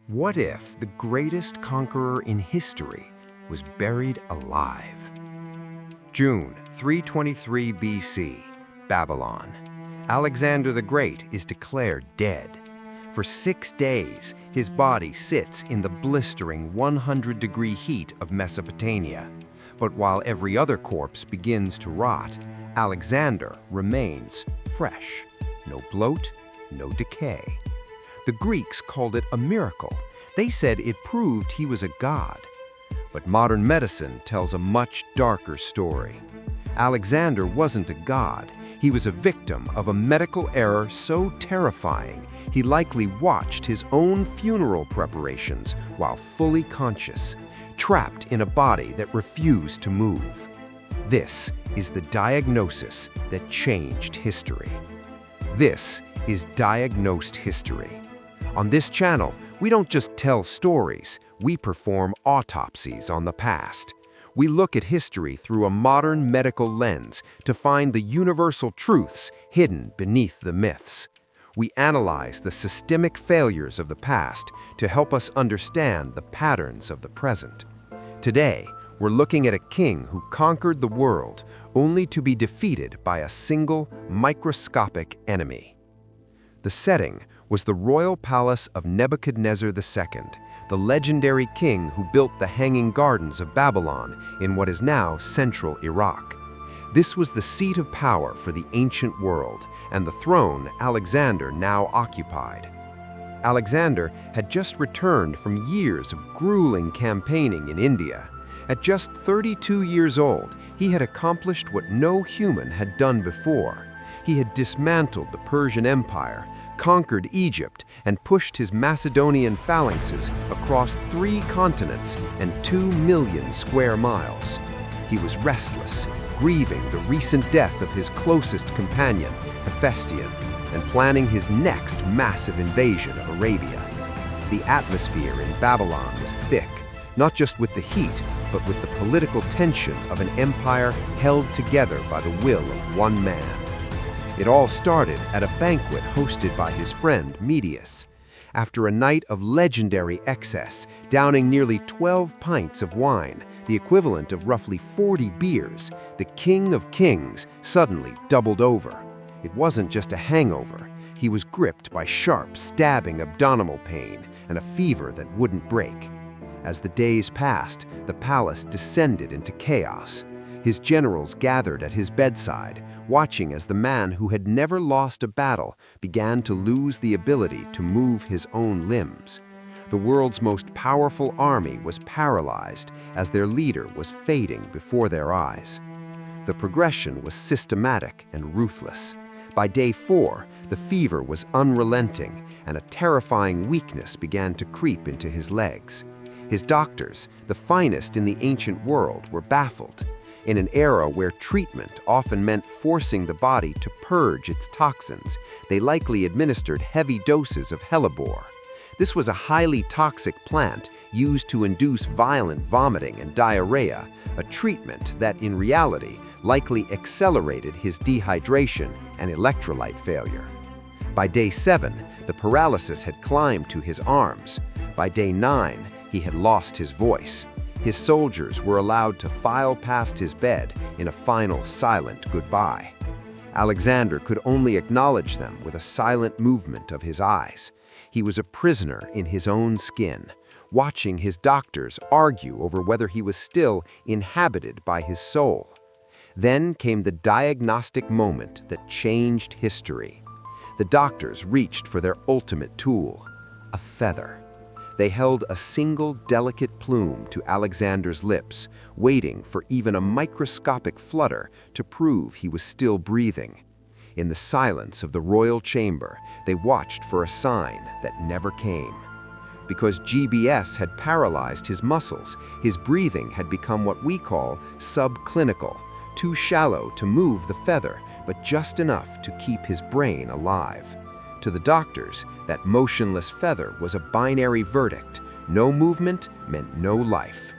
What if the greatest conqueror in history was buried alive? June 323 BC, Babylon. Alexander the Great is declared dead. For 6 days, his body sits in the blistering 100-degree heat of Mesopotamia. But while every other corpse begins to rot, Alexander remains fresh. No bloat, no decay. The Greeks called it a miracle. They said it proved he was a god. But modern medicine tells a much darker story. Alexander wasn't a god. He was a victim of a medical error so terrifying, he likely watched his own funeral preparations while fully conscious, trapped in a body that refused to move. This is the diagnosis that changed history. This is Diagnosed History. On this channel, we don't just tell stories, we perform autopsies on the past. We look at history through a modern medical lens to find the universal truths hidden beneath the myths. We analyze the systemic failures of the past to help us understand the patterns of the present. Today, we're looking at a king who conquered the world only to be defeated by a single microscopic enemy. The setting was the royal palace of Nebuchadnezzar II, the legendary king who built the Hanging Gardens of Babylon in what is now central Iraq. This was the seat of power for the ancient world, and the throne Alexander now occupied. Alexander had just returned from years of grueling campaigning in India. At just 32 years old, he had accomplished what no human had done before. He had dismantled the Persian Empire, conquered Egypt, and pushed his Macedonian phalanxes across 3 continents and 2 million square miles. He was restless, grieving the recent death of his closest companion, Hephaestion, and planning his next massive invasion of Arabia. The atmosphere in Babylon was thick, not just with the heat, but with the political tension of an empire held together by the will of one man. It all started at a banquet hosted by his friend Medius. After a night of legendary excess, downing nearly 12 pints of wine, the equivalent of roughly 40 beers, the King of Kings suddenly doubled over. It wasn't just a hangover. He was gripped by sharp, stabbing abdominal pain and a fever that wouldn't break. As the days passed, the palace descended into chaos. His generals gathered at his bedside, watching as the man who had never lost a battle began to lose the ability to move his own limbs. The world's most powerful army was paralyzed as their leader was fading before their eyes. The progression was systematic and ruthless. By day 4, the fever was unrelenting, and a terrifying weakness began to creep into his legs. His doctors, the finest in the ancient world, were baffled. In an era where treatment often meant forcing the body to purge its toxins, they likely administered heavy doses of hellebore. This was a highly toxic plant used to induce violent vomiting and diarrhea, a treatment that in reality likely accelerated his dehydration and electrolyte failure. By day 7, the paralysis had climbed to his arms. By day 9, he had lost his voice. His soldiers were allowed to file past his bed in a final silent goodbye. Alexander could only acknowledge them with a silent movement of his eyes. He was a prisoner in his own skin, watching his doctors argue over whether he was still inhabited by his soul. Then came the diagnostic moment that changed history. The doctors reached for their ultimate tool, a feather. They held a single delicate plume to Alexander's lips, waiting for even a microscopic flutter to prove he was still breathing. In the silence of the royal chamber, they watched for a sign that never came. Because GBS had paralyzed his muscles, his breathing had become what we call subclinical, too shallow to move the feather, but just enough to keep his brain alive. To the doctors, that motionless feather was a binary verdict. No movement meant no life.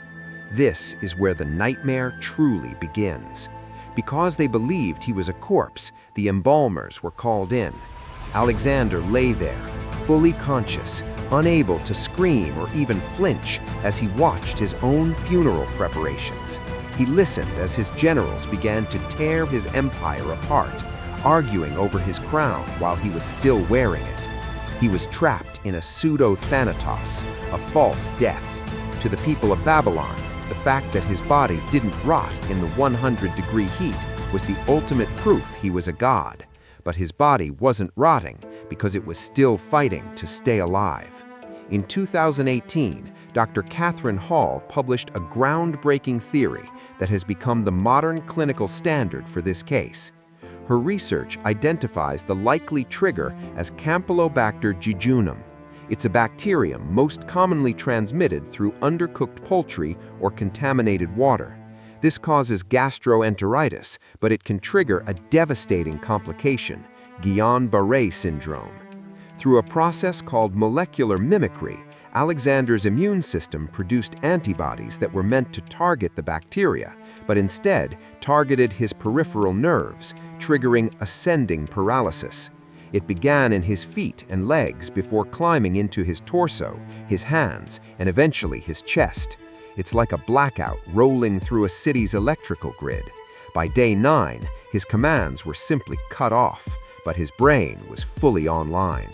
This is where the nightmare truly begins. Because they believed he was a corpse, the embalmers were called in. Alexander lay there, fully conscious, unable to scream or even flinch as he watched his own funeral preparations. He listened as his generals began to tear his empire apart, arguing over his crown while he was still wearing it. He was trapped in a pseudo-thanatos, a false death. To the people of Babylon, the fact that his body didn't rot in the 100-degree heat was the ultimate proof he was a god. But his body wasn't rotting because it was still fighting to stay alive. In 2018, Dr. Catherine Hall published a groundbreaking theory that has become the modern clinical standard for this case. Her research identifies the likely trigger as Campylobacter jejunum. It's a bacterium most commonly transmitted through undercooked poultry or contaminated water. This causes gastroenteritis, but it can trigger a devastating complication, Guillain-Barré Syndrome. Through a process called molecular mimicry, Alexander's immune system produced antibodies that were meant to target the bacteria, but instead targeted his peripheral nerves, triggering ascending paralysis. It began in his feet and legs before climbing into his torso, his hands, and eventually his chest. It's like a blackout rolling through a city's electrical grid. By day 9, his commands were simply cut off, but his brain was fully online.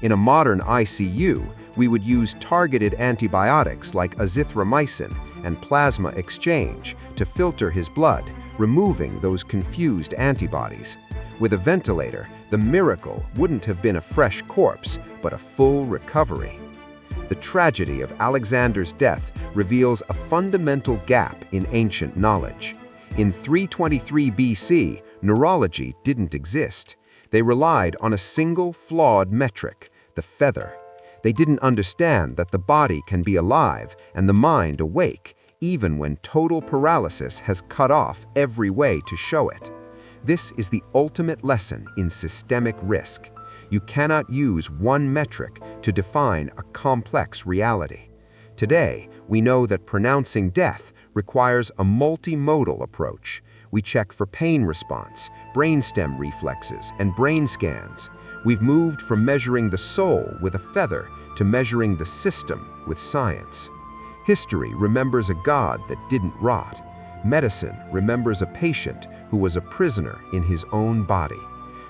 In a modern ICU, we would use targeted antibiotics like azithromycin and plasma exchange to filter his blood, removing those confused antibodies. With a ventilator, the miracle wouldn't have been a fresh corpse, but a full recovery. The tragedy of Alexander's death reveals a fundamental gap in ancient knowledge. In 323 BC, neurology didn't exist. They relied on a single flawed metric, the feather. They didn't understand that the body can be alive and the mind awake, even when total paralysis has cut off every way to show it. This is the ultimate lesson in systemic risk. You cannot use one metric to define a complex reality. Today, we know that pronouncing death requires a multimodal approach. We check for pain response, brainstem reflexes, and brain scans. We've moved from measuring the soul with a feather to measuring the system with science. History remembers a god that didn't rot. Medicine remembers a patient who was a prisoner in his own body.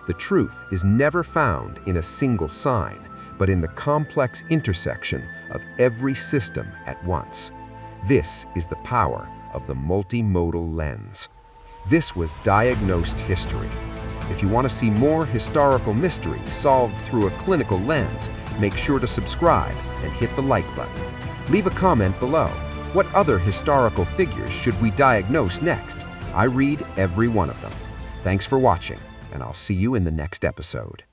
The truth is never found in a single sign, but in the complex intersection of every system at once. This is the power of the multimodal lens. This was Diagnosed History. If you want to see more historical mysteries solved through a clinical lens, make sure to subscribe and hit the like button. Leave a comment below. What other historical figures should we diagnose next? I read every one of them. Thanks for watching, and I'll see you in the next episode.